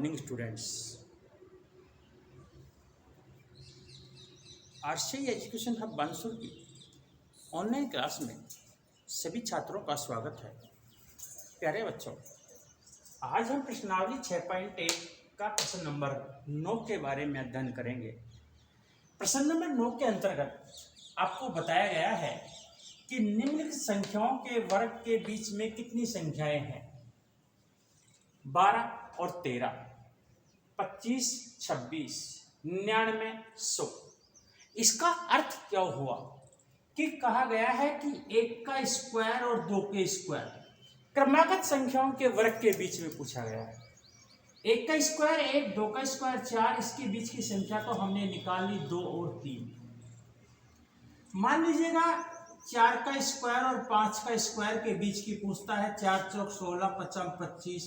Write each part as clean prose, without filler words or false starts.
Morning students. RCI education hub Bansur की online class में सभी छात्रों का स्वागत है। प्यारे बच्चों, आज हम प्रश्नावली 6.1 का प्रश्न नंबर 9 के बारे में अध्ययन करेंगे। प्रश्न नंबर 9 के अंतर्गत आपको बताया गया है कि निम्नलिखित संख्याओं के वर्ग के बीच में कितनी संख्याएं हैं? 12 और 13, 25, 26, 99, 100। इसका अर्थ क्या हुआ कि कहा गया है कि 1 का स्क्वायर और 2 के स्क्वायर क्रमागत संख्याओं के वर्ग के बीच में पूछा गया है। 1 का स्क्वायर 1, 2 का स्क्वायर 4, इसके बीच की संख्या तो हमने निकाली 2 और 3। मान लीजिएगा 4 का स्क्वायर और 5 का स्क्वायर के बीच की पूछता है। 4 चौक 16, 5 25,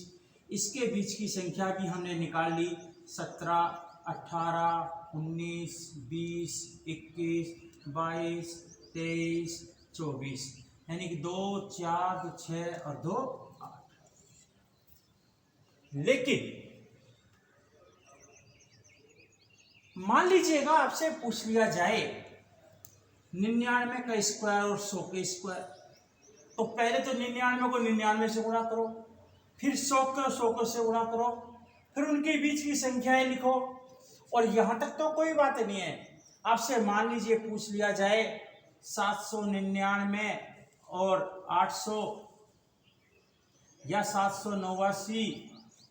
इसके बीच की संख्या भी हमने निकाल ली 17, 18, 19, 20, 21, 22, 23, 24, यानी कि 2, 4, 6 और 2, 8। लेकिन मान लीजिएगा आपसे पूछ लिया जाए 99 का स्क्वायर और 100 के स्क्वायर, तो पहले तो 99 को 99 से गुणा करो, फिर 100 को 100 से गुणा करो, फिर उनके बीच की संख्याएं लिखो। और यहां तक तो कोई बात नहीं है। आपसे मान लीजिए पूछ लिया जाए 799 और 800 या 789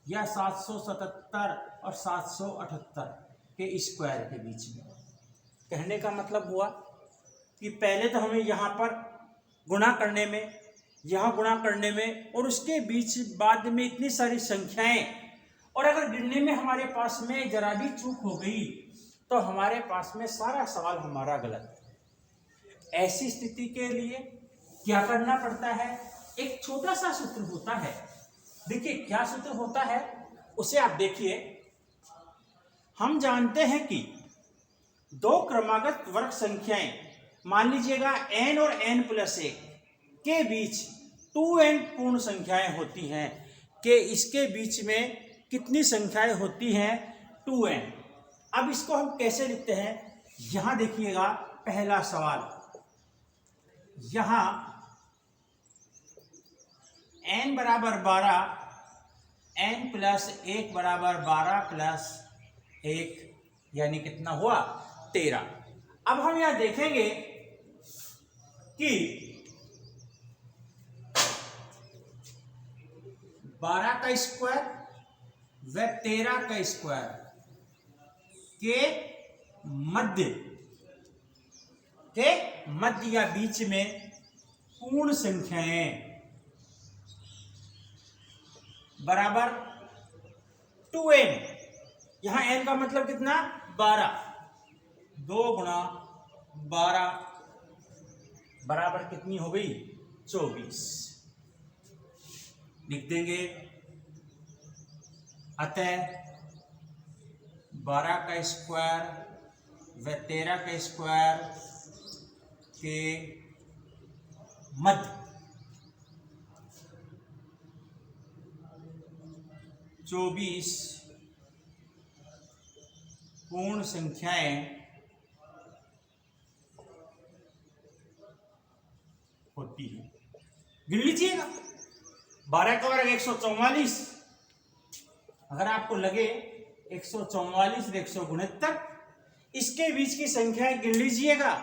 या 777 और 778 के स्क्वायर के बीच में। कहने का मतलब हुआ कि पहले तो हमें यहाँ पर गुणा करने में, यहाँ गुणा करने में और उसके बीच बाद में इतनी सारी संख्याएं, और अगर गिनने में हमारे पास में जरा भी चूक हो गई तो हमारे पास में सारा सवाल हमारा गलत है। ऐसी स्थिति के लिए क्या करना पड़ता है? एक छोटा सा सूत्र होता है। देखिए क्या सूत्र होता है उसे आप देखिए। हम जानते हैं कि दो क्रमागत वर्ग संख्याएं, मान लीजिएगा n और n+1 के बीच 2n पूर्ण संख्याएं होती हैं कि इसके बीच में कितनी संख्याएं होती हैं? 2n। अब इसको हम कैसे लिखते हैं? यहां देखिएगा पहला सवाल, यहां n बराबर 12, n+1 बराबर 12+1, यानी कितना हुआ? 13। अब हम यहां देखेंगे कि 12 का स्क्वायर व 13 का स्क्वायर के मध्य या बीच में पूर्ण संख्याएं बराबर 2n। यहां n का मतलब कितना? 12। 2 गुणा 12 बराबर कितनी हो गई? 24। लिख देंगे। अतः 12 का स्क्वायर व 13 का स्क्वायर के मध्य 24 पूर्ण संख्याएं होती है। गिन लीजिएगा। 12 का वर्ग 144। अगर आपको लगे 144 169, इसके बीच की संख्याएं गिन लीजिएगा।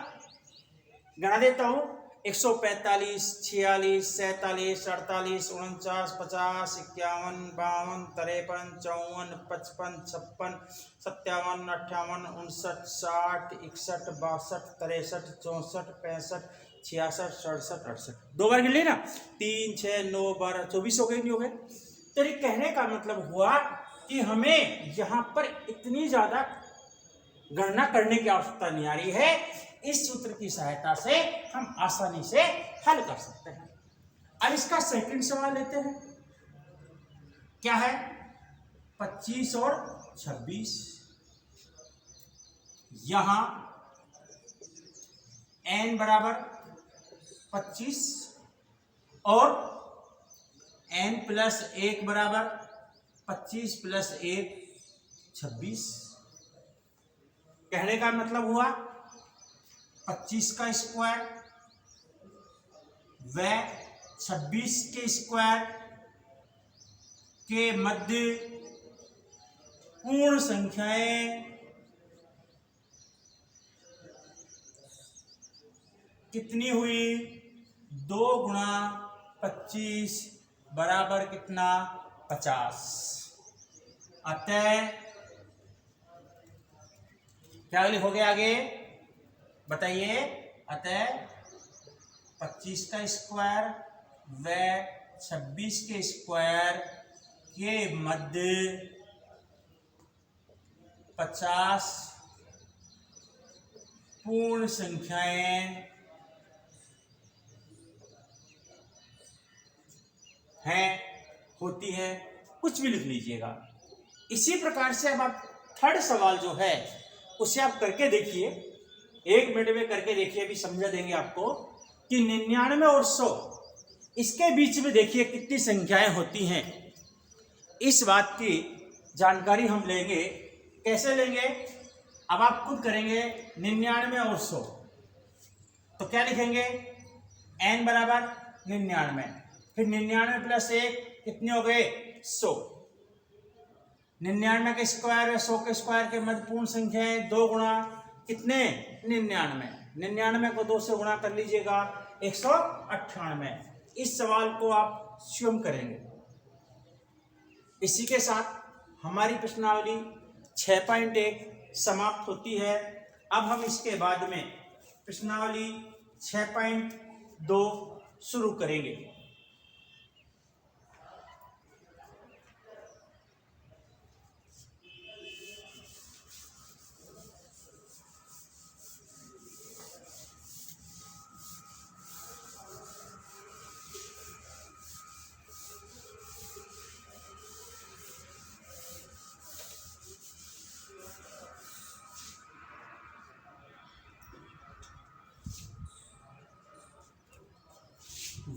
गिना देता हूं। 145, 46, 47, 48, 49, 50, 51, 52, 53, 54, 55, 56, 57, 58, 59, 60, 61, 62, 63, 64, 65, 66, 67, 68। 2 बार गिन लेना। 3, 6, 9, 12, 24 हो गए, नहीं हो गए? तो ये कहने का मतलब हुआ कि हमें यहाँ पर इतनी ज्यादा गणना करने की आवश्यकता नहीं आ रही है। इस सूत्र की सहायता से हम आसानी से हल कर सकते हैं। अब इसका सेकंड सवाल लेते हैं। क्या है? 25 और 26। यहां n बराबर 25 और n+1 बराबर 25 प्लस 1 26। कहने का मतलब हुआ 25 का स्क्वायर व 26 के स्क्वायर के मध्य पूर्ण संख्याएं कितनी हुई? 2 गुणा 25 बराबर कितना? 50। अतः क्या लिखोगे आगे बताइए? अतः 25 का स्क्वायर व 26 के स्क्वायर के मध्य 50 पूर्ण संख्याएं हैं, होती है। कुछ भी लिख लीजिएगा। इसी प्रकार से अब आप थर्ड सवाल जो है उसे आप करके देखिए, 1 मिनट में करके देखिए, अभी समझा देंगे आपको कि 99 और 100 इसके बीच में देखिए कितनी संख्याएं होती हैं। इस बात की जानकारी हम लेंगे। कैसे लेंगे? अब आप खुद करेंगे 99 और 100, तो क्या लिखेंगे? n बराबर 99, फिर 99 प्लस 1 कितने हो गए? 100। 99 के स्क्वायर और 100 के स्क्वायर के मध्य पूर्ण संख्याएं 2 गुणा कितने? 99। 99 को 2 से गुणा कर लीजिएगा, 198। इस सवाल को आप स्वयं करेंगे। इसी के साथ हमारी प्रश्नावली 6.1 समाप्त होती है। अब हम इसके बाद में प्रश्नावली 6.2 शुरू करेंगे।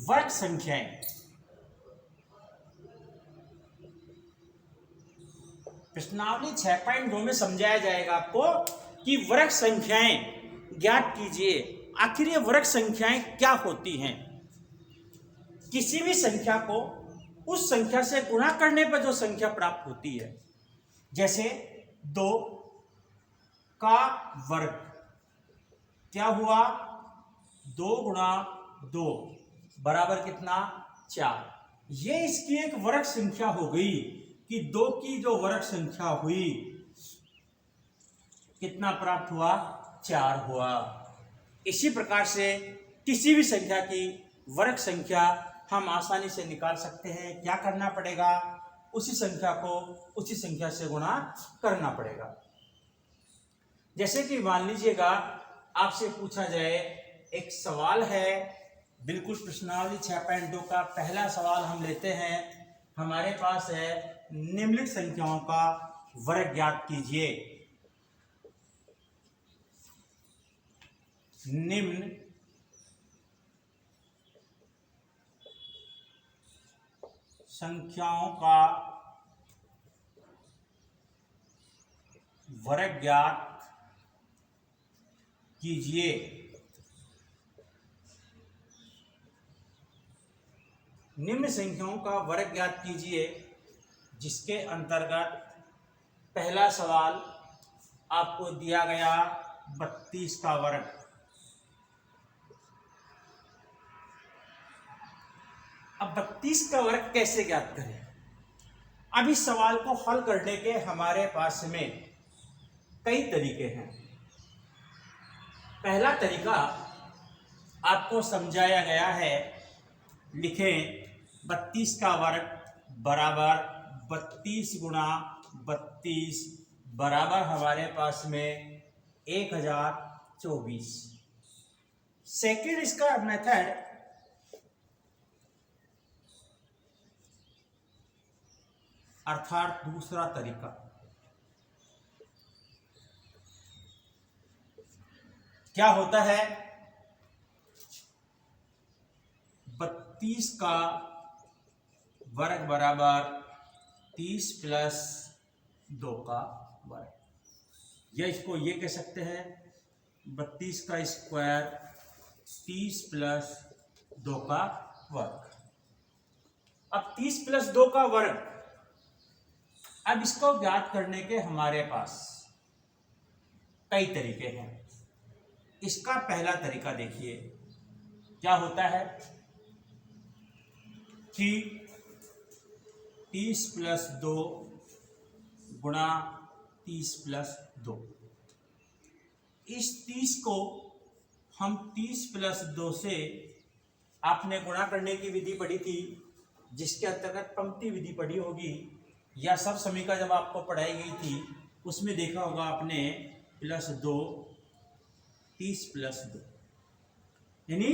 वर्ग संख्याएं। प्रश्नावली 6.2 में समझाया जाएगा आपको कि वर्ग संख्याएं ज्ञात कीजिए। आखिर ये वर्ग संख्याएं क्या होती हैं? किसी भी संख्या को उस संख्या से गुणा करने पर जो संख्या प्राप्त होती है, जैसे 2 का वर्ग क्या हुआ? 2 गुणा 2 बराबर कितना? 4। ये इसकी एक वर्ग संख्या हो गई कि 2 की जो वर्ग संख्या हुई कितना प्राप्त हुआ? 4 हुआ। इसी प्रकार से किसी भी संख्या की वर्ग संख्या हम आसानी से निकाल सकते हैं। क्या करना पड़ेगा? उसी संख्या को उसी संख्या से गुणा करना पड़ेगा। जैसे कि मान लीजिएगा आपसे पूछा जाए, एक सवाल है, बिल्कुल प्रश्नावली 6.2 का पहला सवाल हम लेते हैं। हमारे पास है निम्नलिखित संख्याओं का वर्ग ज्ञात कीजिए। निम्न संख्याओं का वर्ग ज्ञात कीजिए। निम्न संख्याओं का वर्ग ज्ञात कीजिए, जिसके अंतर्गत पहला सवाल आपको दिया गया 32 का वर्ग। अब 32 का वर्ग कैसे ज्ञात करें? अब इस सवाल को हल करने के हमारे पास में कई तरीके हैं। पहला तरीका आपको समझाया गया है, लिखें 32 का वर्ग बराबर 32 गुणा 32 बराबर हमारे पास में 1024। सेकेंड इसका मेथड अर्थात दूसरा तरीका, क्या होता है? 32 का वर्ग बराबर 30 प्लस 2 का वर्ग, या इसको ये कह सकते हैं 32 का स्क्वायर 30 प्लस 2 का वर्ग। अब 30 प्लस 2 का वर्ग, अब इसको ज्ञात करने के हमारे पास कई तरीके हैं। इसका पहला तरीका देखिए क्या होता है कि 30 प्लस 2 गुणा 30 प्लस 2, इस 30 को हम 30 प्लस 2 से आपने गुणा करने की विधि पढ़ी थी, जिसके अंतर्गत पंक्ति विधि पढ़ी होगी, या सब समीका जब आपको पढ़ाई गई थी उसमें देखा होगा आपने प्लस 2 30 प्लस 2, यानी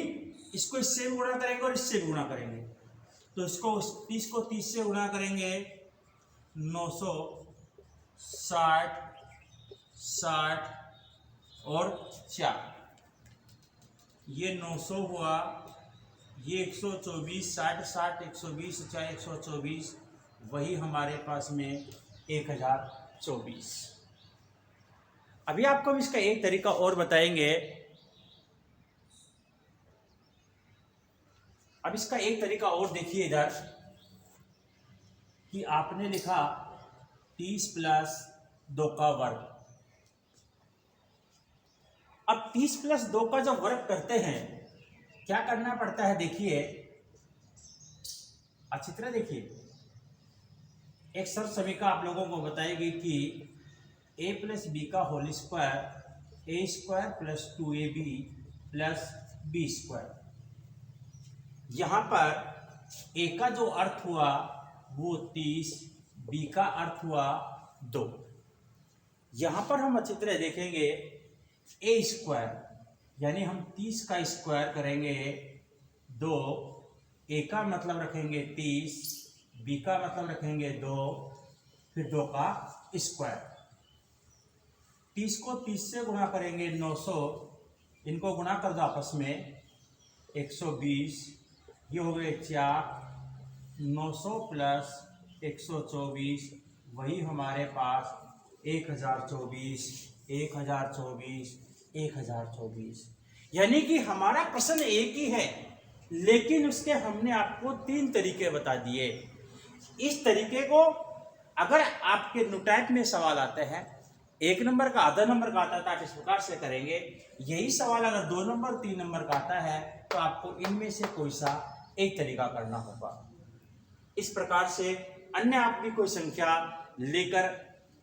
इसको इससे भी गुणा करेंगे और इससे भी गुणा करेंगे। तो इसको 30 को 30 से गुणा करेंगे 960 60 और 4, ये 900 हुआ, ये 124 60 60 120 4 124, वही हमारे पास में 1024। अभी आपको हम इसका एक तरीका और बताएंगे। अब इसका एक तरीका और देखिए इधर कि आपने लिखा 30 प्लस 2 का वर्ग। अब 30 प्लस 2 का जब वर्ग करते हैं क्या करना पड़ता है, देखिए अच्छी तरह देखिए। एक सर्व समीका आप लोगों को बताएगी कि a प्लस बी का whole square A square plus 2ab plus B square. यहाँ पर a का जो अर्थ हुआ वो 30, b का अर्थ हुआ 2। यहाँ पर हम अच्छी तरह देखेंगे a स्क्वायर, यानी हम 30 का स्क्वायर करेंगे 2, a का मतलब रखेंगे 30, b का मतलब रखेंगे 2, फिर 2 का स्क्वायर। 30 को 30 से गुणा करेंगे 900, इनको गुणा कर दो आपस में 120, ये हो गए 4, 900 प्लस 124, वही हमारे पास 1024 1024 1024। यानी कि हमारा प्रश्न एक ही है, लेकिन उसके हमने आपको 3 तरीके बता दिए। इस तरीके को अगर आपके न्यूटाइप में सवाल आते हैं, 1 नंबर का आधा नंबर का आता है तो आप इस प्रकार से करेंगे। यही सवाल अगर 2 नंबर 3 नंबर का आता है तो आपको इनमें से कोई सा एक तरीका करना होगा। इस प्रकार से अन्य आप भी कोई संख्या लेकर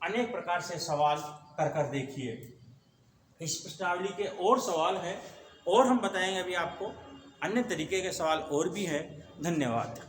अनेक प्रकार से सवाल कर देखिए। इस प्रश्नावली के और सवाल हैं और हम बताएंगे अभी आपको, अन्य तरीके के सवाल और भी हैं। धन्यवाद।